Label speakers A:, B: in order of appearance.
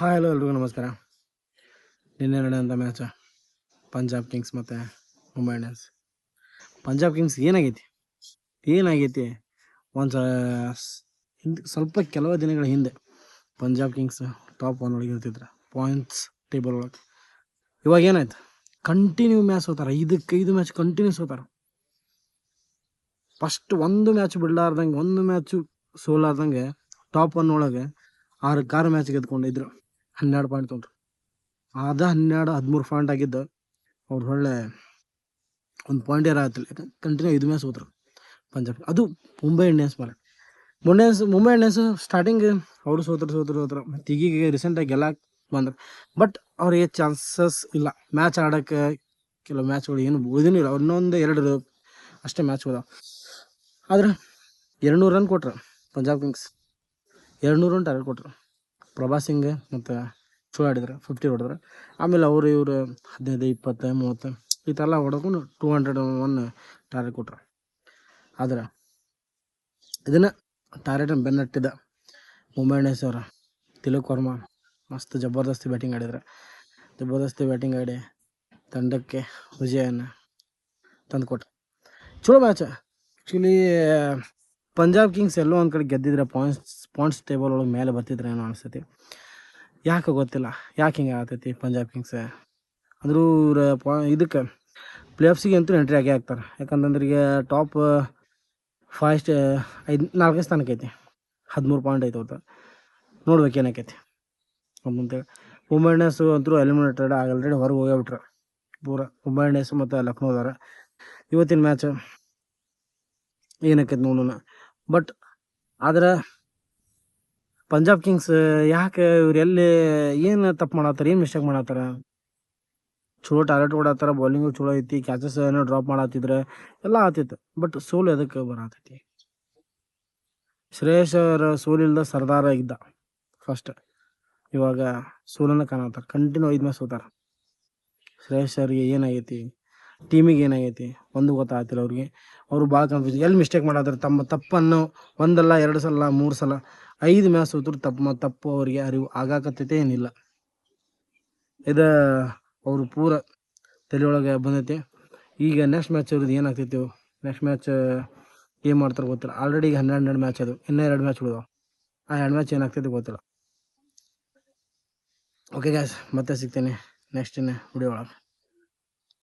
A: Hi hello ಎಲ್ರಿಗೂ ನಮಸ್ಕಾರ. ನಿನ್ನೆ ನಡೆದಂಥ ಮ್ಯಾಚ ಪಂಜಾಬ್ ಕಿಂಗ್ಸ್ ಮತ್ತು ಮುಂಬೈ ಇಂಡಿಯನ್ಸ್. ಪಂಜಾಬ್ ಕಿಂಗ್ಸ್ ಏನಾಗೈತಿ ಒಂದು ಹಿಂದೆ ಸ್ವಲ್ಪ ಕೆಲವು ದಿನಗಳ ಹಿಂದೆ ಪಂಜಾಬ್ ಕಿಂಗ್ಸ್ ಟಾಪ್ 1 ಒಳಗೆ ಇರ್ತಿದ್ರು ಪಾಯಿಂಟ್ಸ್ ಟೇಬಲ್ ಒಳಗೆ. ಇವಾಗ ಏನಾಯ್ತು, ಕಂಟಿನ್ಯೂ ಮ್ಯಾಚ್ ಸೋತಾರೆ, 5 ಮ್ಯಾಚ್ ಕಂಟಿನ್ಯೂ ಸೋತಾರೆ. ಫಸ್ಟ್ ಒಂದು ಮ್ಯಾಚ್ ಬಿಡಲಾರ್ದಂಗೆ, ಒಂದು ಮ್ಯಾಚು ಸೋಲಾರ್ದಂಗೆ ಟಾಪ್ 1 ಒಳಗೆ 6 ಮ್ಯಾಚ್ ಗೆದ್ಕೊಂಡಿದ್ರು. 12 ಪಾಯಿಂಟ್ ತೊಗೊಂಡ್ರು. 13 ಪಾಯಿಂಟ್ ಆಗಿದ್ದು ಅವ್ರು ಒಳ್ಳೆ ಒಂದು ಪಾಯಿಂಟ್ ಆಗತ್ತಿಲ್ಲ. ಯಾಕಂದ್ರೆ ಕಂಟಿನ್ಯೂ 5 ಮ್ಯಾಚ್ ಸೋತರು ಪಂಜಾಬ್. ಅದು ಮುಂಬೈ ಇಂಡಿಯನ್ಸ್ ಮೇಲೆ. ಮುಂಬೈ ಇಂಡಿಯನ್ಸ್ ಸ್ಟಾರ್ಟಿಂಗ್ ಅವರು ಸೋತರು ಮತ್ತು ಈಗೀಗ ರೀಸೆಂಟಾಗಿ ಗೆಲ್ಲಕ್ಕೆ ಬಂದರು. ಬಟ್ ಅವ್ರಿಗೆ ಚಾನ್ಸಸ್ ಇಲ್ಲ ಮ್ಯಾಚ್ ಆಡೋಕ್ಕೆ. ಕೆಲವು ಮ್ಯಾಚ್ಗಳು ಏನು ಉಳಿದೂ ಇಲ್ಲ, ಇನ್ನೊಂದು 2 ಅಷ್ಟೇ ಮ್ಯಾಚ್ ಹೋದಾವ. ಆದ್ರೆ 200 ರನ್ ಕೊಟ್ರು ಪಂಜಾಬ್ ಕಿಂಗ್ಸ್. 200 ರನ್ ಟಾರ್ಗೆಟ್ ಕೊಟ್ಟರು. ಪ್ರಭಾಸ್ ಸಿಂಗ್ ಮತ್ತು ಚಲೋ ಆಡಿದ್ರು, 50 ಹೊಡೆದ್ರು. ಆಮೇಲೆ ಇವರು 15, 20, 30 ಈ ಥರ ಎಲ್ಲ ಹೊಡ್ಕೊಂಡು 201 ಟಾರ್ಗೆಟ್ ಕೊಟ್ಟರು. ಆದ್ರೆ ಇದನ್ನು ಟಾರ್ಗೆಟನ್ನು ಬೆನ್ನಟ್ಟಿದ್ದ ಮುಂಬೈ ಇಂಡಿಯನ್ಸ್ ಅವರು ತಿಲಕ್ ವರ್ಮಾ ಮಸ್ತ್ ಜಬರ್ದಸ್ತಿ ಬ್ಯಾಟಿಂಗ್ ಆಡಿ ತಂಡಕ್ಕೆ ವಿಜಯವನ್ನು ತಂದುಕೊಟ್ರು. ಚಲೋ ಮ್ಯಾಚ್. ಆ್ಯಕ್ಚುಲಿ ಪಂಜಾಬ್ ಕಿಂಗ್ಸ್ ಎಲ್ಲೋ ಒಂದು ಕಡೆ ಗೆದ್ದಿದ್ರೆ ಪಾಯಿಂಟ್ಸ್ ಟೇಬಲ್ ಒಳಗೆ ಮೇಲೆ ಬರ್ತಿದ್ರೆ ಏನೋ ಅನಿಸ್ತೈತಿ. ಯಾಕೆ ಗೊತ್ತಿಲ್ಲ, ಯಾಕೆ ಹಿಂಗೆ ಆಗ್ತೈತಿ ಪಂಜಾಬ್ ಕಿಂಗ್ಸ್. ಅಂದರೂ ಇದಕ್ಕೆ ಪ್ಲೇ ಆಫ್ಸಿಗೆ ಅಂತೂ ಎಂಟ್ರಿ ಆಗೇ ಆಗ್ತಾರೆ. ಯಾಕಂತಂದ್ರೆ ಈಗ ಟಾಪ್ 4ನೇ ಸ್ಥಾನಕ್ಕೆ ಐತಿ, 13 ಪಾಯಿಂಟ್ ಐತೆ. ಅವ್ರದ್ದು ನೋಡ್ಬೇಕು ಏನಾಕೈತಿ ಅಂತೇಳಿ. ಮುಂಬೈ ಇಂಡಿಯನ್ಸು ಅಂತೂ ಎಲಿಮಿನೇಟೆಡ್ ಆಲ್ರೆಡಿ ಹೊರಗೆ ಹೋಗ್ಯಾಬಿಟ್ರೆ ಪೂರ. ಮುಂಬೈ ಇಂಡಿಯನ್ಸ್ ಮತ್ತು ಲಕ್ನೋದವ್ರ ಇವತ್ತಿನ ಮ್ಯಾಚ್ ಏನಕ್ಕೈತೆ ನೋಡೋಣ. ಬಟ್ ಆದ್ರೆ ಪಂಜಾಬ್ ಕಿಂಗ್ಸ್ ಯಾಕೆ ಇವ್ರು ಏನು ತಪ್ಪು ಮಾಡತ್ತಾರ, ಏನು ಮಿಸ್ಟೇಕ್ ಮಾಡತ್ತಾರ? ಚಲೋ ಟಾರ್ಗೆಟ್ ಹೊಡತ್ತಾರ, ಬೌಲಿಂಗು ಚಲೋ ಐತಿ, ಕ್ಯಾಚಸ್ ಏನೋ ಡ್ರಾಪ್ ಮಾಡತ್ತಿದ್ರೆ ಎಲ್ಲ ಆತಿತ್ತು. ಬಟ್ ಸೋಲು ಎದಕ್ಕೆ ಬರತೈತಿ? ಶ್ರೇಯಸ್ ಅವರ ಸೋಲಿಲ್ದ ಸರ್ದಾರ ಇದ್ದ ಫಸ್ಟ್. ಇವಾಗ ಸೋಲನ್ನು ಕಾಣತ್ತಾರ. ಕಂಟಿನ್ಯೂ 5 ಮ್ಯಾಚ್ ಸೋತಾರ. ಶ್ರೇಯಸ್ ಅವ್ರಿಗೆ ಏನಾಗೈತಿ, ಟೀಮಿಗೆ ಏನಾಗೈತಿ ಒಂದು ಗೊತ್ತಾಗ್ತಿಲ್ಲ ಅವ್ರಿಗೆ. ಅವರು ಭಾಳ ಕನ್ಫ್ಯೂಸ್. ಎಲ್ಲಿ ಮಿಸ್ಟೇಕ್ ಮಾಡತ್ತಾರ? ತಮ್ಮ ತಪ್ಪನ್ನು 1 ಸಲ 2 ಸಲ 3 ಸಲ 5 ಮ್ಯಾಚ್ ಸೋತರು ತಪ್ಪು ಅವರಿಗೆ ಅರಿವು ಆಗಾಕತ್ತೈತೆ ಏನಿಲ್ಲ. ಇದು ಅವರು ಪೂರ ತಲೆಯೊಳಗೆ ಬಂದೈತಿ. ಈಗ ನೆಕ್ಸ್ಟ್ ಮ್ಯಾಚ್ ಅವ್ರದ್ದು ಏನಾಗ್ತೈತಿ, ನೆಕ್ಸ್ಟ್ ಮ್ಯಾಚ್ ಏನು ಮಾಡ್ತಾರೆ ಗೊತ್ತಿಲ್ಲ. ಆಲ್ರೆಡಿ ಈಗ 12 ಮ್ಯಾಚ್ ಅದು, ಇನ್ನೂ 2 ಮ್ಯಾಚ್ ಉಳಿದಾವ. ಆ 2 ಮ್ಯಾಚ್ ಏನಾಗ್ತೈತಿ ಗೊತ್ತಿಲ್ಲ. ಓಕೆ ಗಾಯ್ಸ್, ಮತ್ತೆ ಸಿಗ್ತೇನೆ ನೆಕ್ಸ್ಟ್ ವಿಡಿಯೋ ಒಳಗೆ.